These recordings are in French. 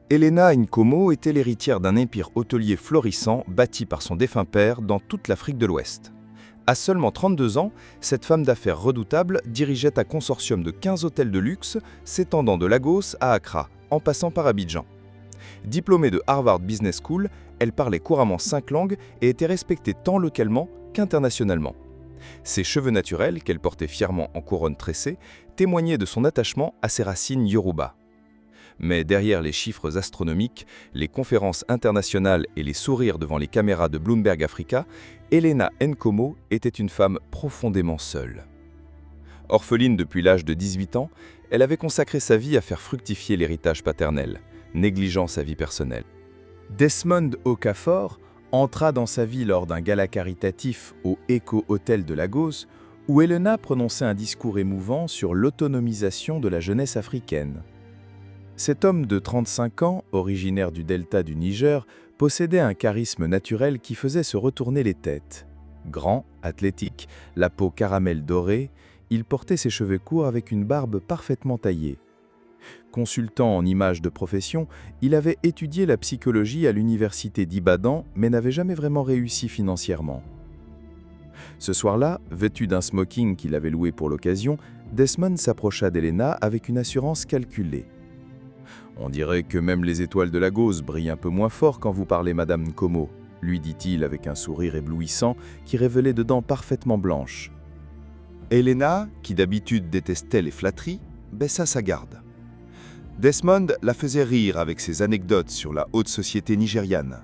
Elena Nkomo était l'héritière d'un empire hôtelier florissant bâti par son défunt père dans toute l'Afrique de l'Ouest. À seulement 32 ans, cette femme d'affaires redoutable dirigeait un consortium de 15 hôtels de luxe s'étendant de Lagos à Accra, en passant par Abidjan. Diplômée de Harvard Business School, elle parlait couramment 5 langues et était respectée tant localement qu'internationalement. Ses cheveux naturels, qu'elle portait fièrement en couronne tressée, témoignaient de son attachement à ses racines yoruba. Mais derrière les chiffres astronomiques, les conférences internationales et les sourires devant les caméras de Bloomberg Africa, Elena Nkomo était une femme profondément seule. Orpheline depuis l'âge de 18 ans, elle avait consacré sa vie à faire fructifier l'héritage paternel, négligeant sa vie personnelle. Desmond Okafor entra dans sa vie lors d'un gala caritatif au Eco Hotel de Lagos, où Elena prononçait un discours émouvant sur l'autonomisation de la jeunesse africaine. Cet homme de 35 ans, originaire du delta du Niger, possédait un charisme naturel qui faisait se retourner les têtes. Grand, athlétique, la peau caramel dorée, il portait ses cheveux courts avec une barbe parfaitement taillée. Consultant en images de profession, il avait étudié la psychologie à l'université d'Ibadan, mais n'avait jamais vraiment réussi financièrement. Ce soir-là, vêtu d'un smoking qu'il avait loué pour l'occasion, Desmond s'approcha d'Elena avec une assurance calculée. « On dirait que même les étoiles de Lagos brillent un peu moins fort quand vous parlez, Madame Nkomo, » lui dit-il avec un sourire éblouissant qui révélait de dents parfaitement blanches. Elena, qui d'habitude détestait les flatteries, baissa sa garde. Desmond la faisait rire avec ses anecdotes sur la haute société nigériane.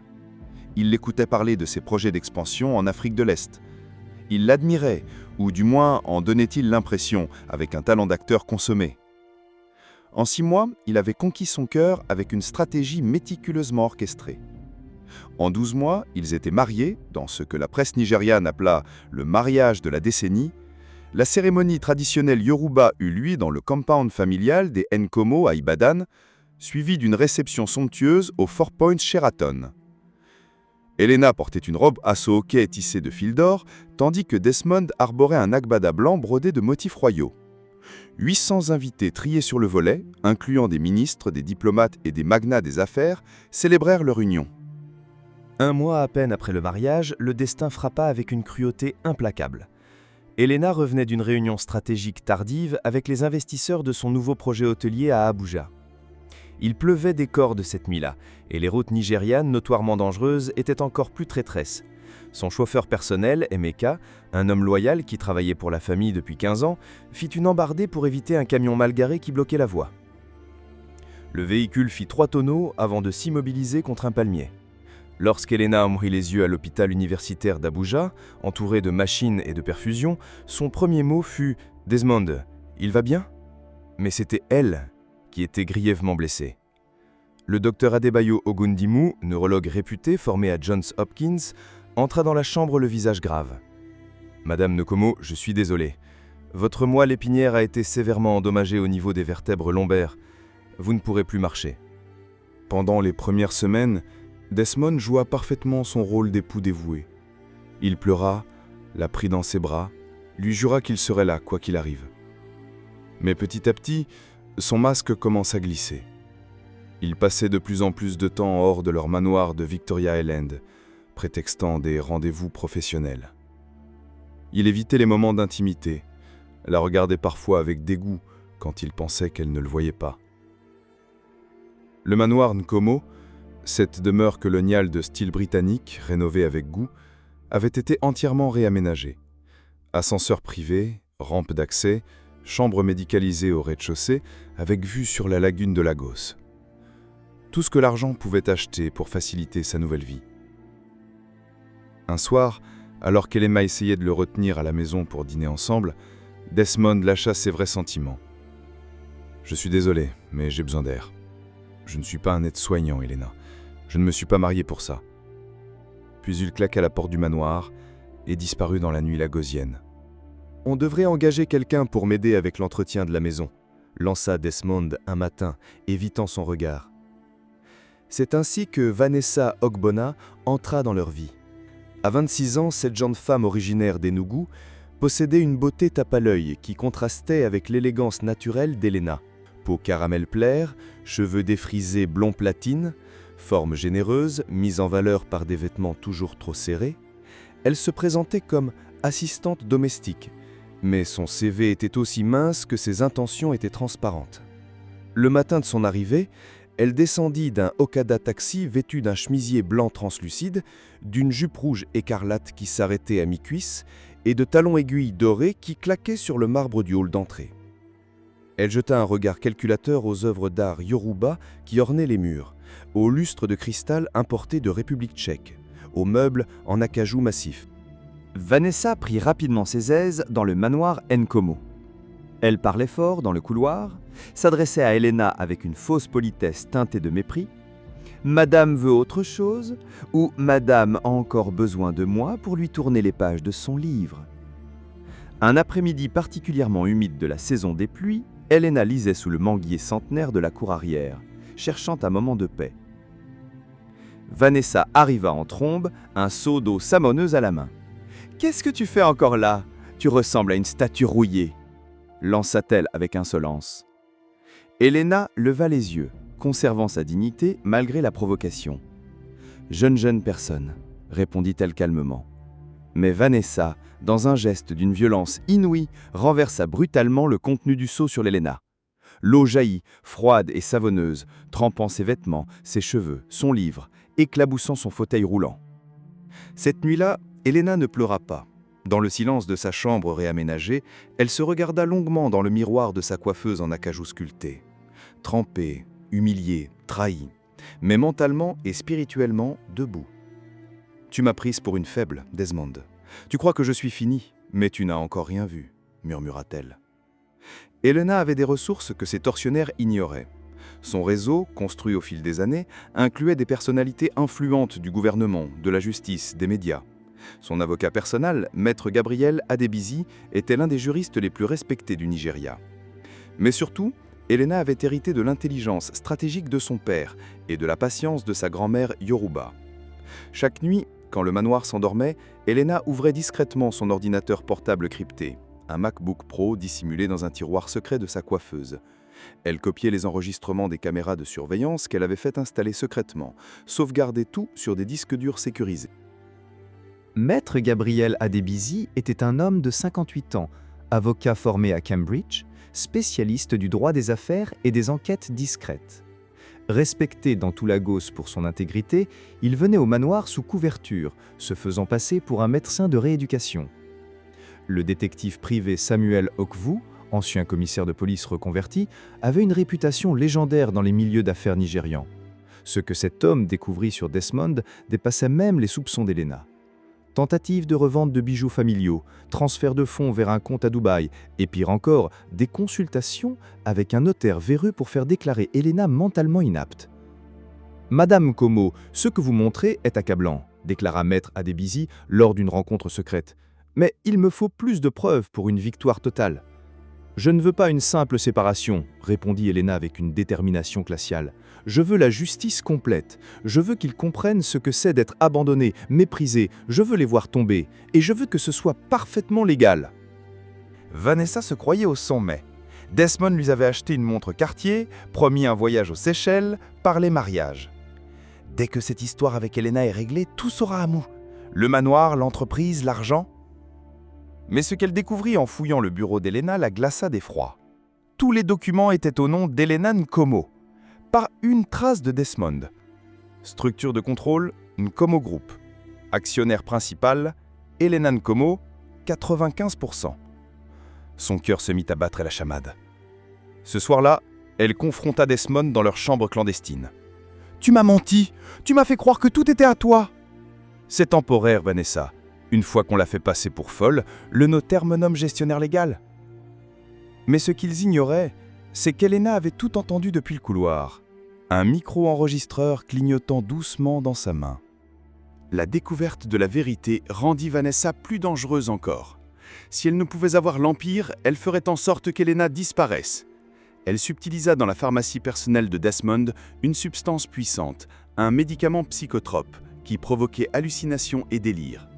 Il l'écoutait parler de ses projets d'expansion en Afrique de l'Est. Il l'admirait, ou du moins en donnait-il l'impression, avec un talent d'acteur consommé. En 6 mois, il avait conquis son cœur avec une stratégie méticuleusement orchestrée. En 12 mois, ils étaient mariés, dans ce que la presse nigériane appela le mariage de la décennie. La cérémonie traditionnelle Yoruba eut lieu dans le compound familial des Nkomo à Ibadan, suivie d'une réception somptueuse au Four Points Sheraton. Elena portait une robe à saut hoquet tissée de fil d'or, tandis que Desmond arborait un agbada blanc brodé de motifs royaux. 800 invités triés sur le volet, incluant des ministres, des diplomates et des magnats des affaires, célébrèrent leur union. 1 mois à peine après le mariage, le destin frappa avec une cruauté implacable. Elena revenait d'une réunion stratégique tardive avec les investisseurs de son nouveau projet hôtelier à Abuja. Il pleuvait des cordes cette nuit-là, et les routes nigérianes, notoirement dangereuses, étaient encore plus traîtresses. Son chauffeur personnel, Emeka, un homme loyal qui travaillait pour la famille depuis 15 ans, fit une embardée pour éviter un camion mal garé qui bloquait la voie. Le véhicule fit 3 tonneaux avant de s'immobiliser contre un palmier. Lorsqu'Elena ouvrit les yeux à l'hôpital universitaire d'Abuja, entouré de machines et de perfusions, son premier mot fut « Desmond, il va bien ?» Mais c'était elle qui était grièvement blessée. Le docteur Adebayo Ogundimu, neurologue réputé formé à Johns Hopkins, entra dans la chambre le visage grave. « Madame Nkomo, je suis désolé. Votre moelle épinière a été sévèrement endommagée au niveau des vertèbres lombaires. Vous ne pourrez plus marcher. » Pendant les premières semaines, Desmond joua parfaitement son rôle d'époux dévoué. Il pleura, la prit dans ses bras, lui jura qu'il serait là, quoi qu'il arrive. Mais petit à petit, son masque commence à glisser. Ils passaient de plus en plus de temps hors de leur manoir de Victoria Island, prétextant des rendez-vous professionnels. Il évitait les moments d'intimité, la regardait parfois avec dégoût quand il pensait qu'elle ne le voyait pas. Le manoir Nkomo, cette demeure coloniale de style britannique, rénovée avec goût, avait été entièrement réaménagée. Ascenseur privé, rampe d'accès, chambre médicalisée au rez-de-chaussée, avec vue sur la lagune de Lagos. Tout ce que l'argent pouvait acheter pour faciliter sa nouvelle vie. Un soir, alors qu'Elena essayait de le retenir à la maison pour dîner ensemble, Desmond lâcha ses vrais sentiments. « Je suis désolé, mais j'ai besoin d'air. Je ne suis pas un aide-soignant, Elena. Je ne me suis pas marié pour ça. » Puis il claqua la porte du manoir et disparut dans la nuit lagosienne. « On devrait engager quelqu'un pour m'aider avec l'entretien de la maison », lança Desmond un matin, évitant son regard. C'est ainsi que Vanessa Ogbonna entra dans leur vie. À 26 ans, cette jeune femme originaire d'Enugu possédait une beauté tape à l'œil qui contrastait avec l'élégance naturelle d'Elena. Peau caramel plair, cheveux défrisés blond platine, forme généreuse, mise en valeur par des vêtements toujours trop serrés, elle se présentait comme assistante domestique, mais son CV était aussi mince que ses intentions étaient transparentes. Le matin de son arrivée, elle descendit d'un Okada taxi vêtue d'un chemisier blanc translucide, d'une jupe rouge écarlate qui s'arrêtait à mi-cuisse et de talons aiguilles dorés qui claquaient sur le marbre du hall d'entrée. Elle jeta un regard calculateur aux œuvres d'art yoruba qui ornaient les murs, aux lustres de cristal importés de République tchèque, aux meubles en acajou massif. Vanessa prit rapidement ses aises dans le manoir Nkomo. Elle parlait fort dans le couloir, s'adressait à Elena avec une fausse politesse teintée de mépris. « Madame veut autre chose ?» ou « Madame a encore besoin de moi pour lui tourner les pages de son livre ?» Un après-midi particulièrement humide de la saison des pluies, Elena lisait sous le manguier centenaire de la cour arrière, cherchant un moment de paix. Vanessa arriva en trombe, un seau d'eau savonneuse à la main. « Qu'est-ce que tu fais encore là? Tu ressembles à une statue rouillée !» lança-t-elle avec insolence. Elena leva les yeux, conservant sa dignité malgré la provocation. « Jeune personne », répondit-elle calmement. Mais Vanessa, dans un geste d'une violence inouïe, renversa brutalement le contenu du seau sur l'Elena. L'eau jaillit, froide et savonneuse, trempant ses vêtements, ses cheveux, son livre, éclaboussant son fauteuil roulant. Cette nuit-là, Elena ne pleura pas. Dans le silence de sa chambre réaménagée, elle se regarda longuement dans le miroir de sa coiffeuse en acajou sculpté. Trempée, humiliée, trahie, mais mentalement et spirituellement debout. « Tu m'as prise pour une faible, Desmond. Tu crois que je suis finie, mais tu n'as encore rien vu, » murmura-t-elle. Elena avait des ressources que ses tortionnaires ignoraient. Son réseau, construit au fil des années, incluait des personnalités influentes du gouvernement, de la justice, des médias. Son avocat personnel, Maître Gabriel Adebisi, était l'un des juristes les plus respectés du Nigeria. Mais surtout, Elena avait hérité de l'intelligence stratégique de son père et de la patience de sa grand-mère Yoruba. Chaque nuit, quand le manoir s'endormait, Elena ouvrait discrètement son ordinateur portable crypté, un MacBook Pro dissimulé dans un tiroir secret de sa coiffeuse. Elle copiait les enregistrements des caméras de surveillance qu'elle avait fait installer secrètement, sauvegardait tout sur des disques durs sécurisés. Maître Gabriel Adebisi était un homme de 58 ans, avocat formé à Cambridge, spécialiste du droit des affaires et des enquêtes discrètes. Respecté dans tout Lagos pour son intégrité, il venait au manoir sous couverture, se faisant passer pour un médecin de rééducation. Le détective privé Samuel Okwu, ancien commissaire de police reconverti, avait une réputation légendaire dans les milieux d'affaires nigérians. Ce que cet homme découvrit sur Desmond dépassait même les soupçons d'Elena. Tentative de revente de bijoux familiaux, transfert de fonds vers un compte à Dubaï, et pire encore, des consultations avec un notaire véreux pour faire déclarer Elena mentalement inapte. « Madame Como, ce que vous montrez est accablant », déclara Maître Adebisi lors d'une rencontre secrète. « Mais il me faut plus de preuves pour une victoire totale. » « Je ne veux pas une simple séparation, » répondit Elena avec une détermination glaciale. « Je veux la justice complète. Je veux qu'ils comprennent ce que c'est d'être abandonnés, méprisés. Je veux les voir tomber. Et je veux que ce soit parfaitement légal. » Vanessa se croyait au sommet. Desmond lui avait acheté une montre Cartier, promis un voyage aux Seychelles, parlé mariage. Dès que cette histoire avec Elena est réglée, tout sera à mou. Le manoir, l'entreprise, l'argent. Mais ce qu'elle découvrit en fouillant le bureau d'Elena la glaça d'effroi. Tous les documents étaient au nom d'Elena Nkomo. Pas une trace de Desmond. Structure de contrôle, Nkomo Group. Actionnaire principal, Elena Nkomo, 95%. Son cœur se mit à battre à la chamade. Ce soir-là, elle confronta Desmond dans leur chambre clandestine. « Tu m'as menti! Tu m'as fait croire que tout était à toi !»« C'est temporaire, Vanessa. Une fois qu'on l'a fait passer pour folle, le notaire me nomme gestionnaire légal. » Mais ce qu'ils ignoraient, c'est qu'Elena avait tout entendu depuis le couloir. Un micro-enregistreur clignotant doucement dans sa main. La découverte de la vérité rendit Vanessa plus dangereuse encore. Si elle ne pouvait avoir l'Empire, elle ferait en sorte qu'Elena disparaisse. Elle subtilisa dans la pharmacie personnelle de Desmond une substance puissante, un médicament psychotrope, qui provoquait hallucinations et délire.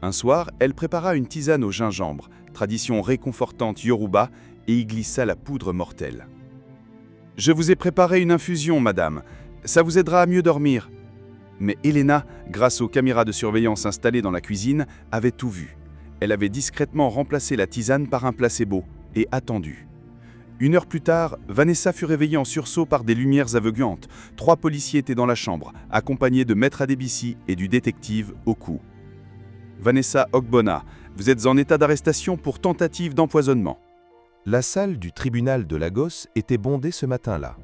Un soir, elle prépara une tisane au gingembre, tradition réconfortante yoruba, et y glissa la poudre mortelle. « Je vous ai préparé une infusion, madame. Ça vous aidera à mieux dormir. » Mais Elena, grâce aux caméras de surveillance installées dans la cuisine, avait tout vu. Elle avait discrètement remplacé la tisane par un placebo et attendu. 1 heure plus tard, Vanessa fut réveillée en sursaut par des lumières aveuglantes. 3 policiers étaient dans la chambre, accompagnés de Maître Adebisi et du détective Oku. « Vanessa Ogbonna, vous êtes en état d'arrestation pour tentative d'empoisonnement. » La salle du tribunal de Lagos était bondée ce matin-là.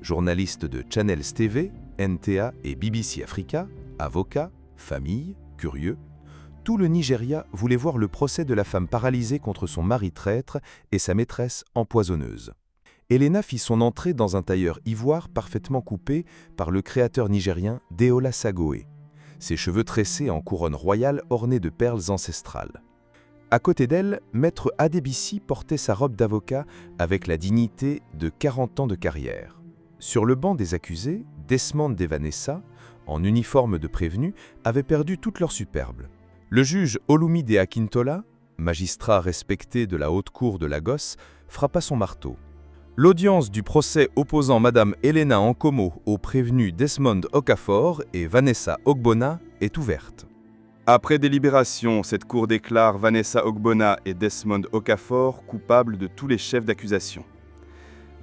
Journalistes de Channels TV, NTA et BBC Africa, avocats, familles, curieux, tout le Nigeria voulait voir le procès de la femme paralysée contre son mari traître et sa maîtresse empoisonneuse. Elena fit son entrée dans un tailleur ivoire parfaitement coupé par le créateur nigérien Deola Sagoe, ses cheveux tressés en couronne royale ornée de perles ancestrales. À côté d'elle, Maître Adebisi portait sa robe d'avocat avec la dignité de 40 ans de carrière. Sur le banc des accusés, Desmond et Vanessa, en uniforme de prévenu, avaient perdu toute leur superbe. Le juge Olumide Akintola, magistrat respecté de la haute cour de Lagos, frappa son marteau. L'audience du procès opposant Madame Elena Nkomo aux prévenus Desmond Okafor et Vanessa Ogbonna est ouverte. Après délibération, cette cour déclare Vanessa Ogbonna et Desmond Okafor coupables de tous les chefs d'accusation.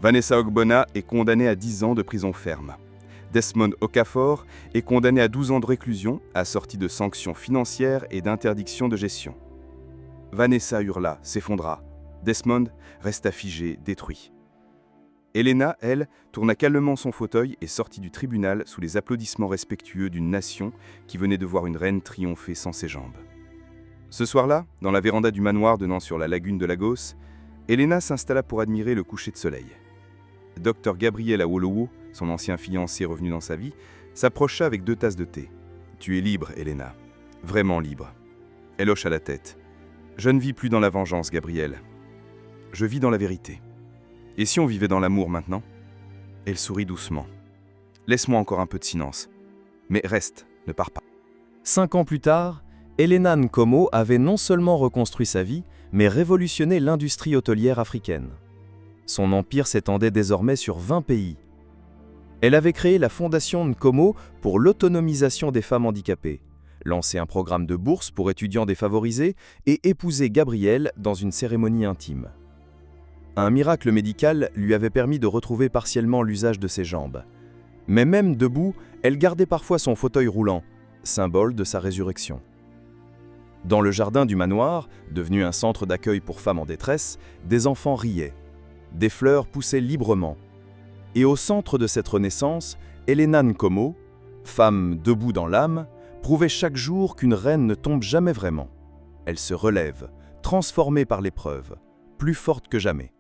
Vanessa Ogbonna est condamnée à 10 ans de prison ferme. Desmond Okafor est condamné à 12 ans de réclusion, assorti de sanctions financières et d'interdiction de gestion. Vanessa hurla, s'effondra. Desmond resta figé, détruit. Elena, elle, tourna calmement son fauteuil et sortit du tribunal sous les applaudissements respectueux d'une nation qui venait de voir une reine triompher sans ses jambes. Ce soir-là, dans la véranda du manoir donnant sur la lagune de Lagos, Elena s'installa pour admirer le coucher de soleil. Dr Gabriel Awolowo, son ancien fiancé revenu dans sa vie, s'approcha avec 2 tasses de thé. « Tu es libre, Elena. Vraiment libre. » Elle hocha la tête. « Je ne vis plus dans la vengeance, Gabriel. Je vis dans la vérité. Et si on vivait dans l'amour maintenant ?» Elle sourit doucement. « Laisse-moi encore un peu de silence. Mais reste, ne pars pas. » 5 ans plus tard, Elena Nkomo avait non seulement reconstruit sa vie, mais révolutionné l'industrie hôtelière africaine. Son empire s'étendait désormais sur 20 pays. Elle avait créé la Fondation Nkomo pour l'autonomisation des femmes handicapées, lancé un programme de bourse pour étudiants défavorisés et épousé Gabriel dans une cérémonie intime. Un miracle médical lui avait permis de retrouver partiellement l'usage de ses jambes. Mais même debout, elle gardait parfois son fauteuil roulant, symbole de sa résurrection. Dans le jardin du manoir, devenu un centre d'accueil pour femmes en détresse, des enfants riaient. Des fleurs poussaient librement. Et au centre de cette renaissance, Elena Nkomo, femme debout dans l'âme, prouvait chaque jour qu'une reine ne tombe jamais vraiment. Elle se relève, transformée par l'épreuve, plus forte que jamais.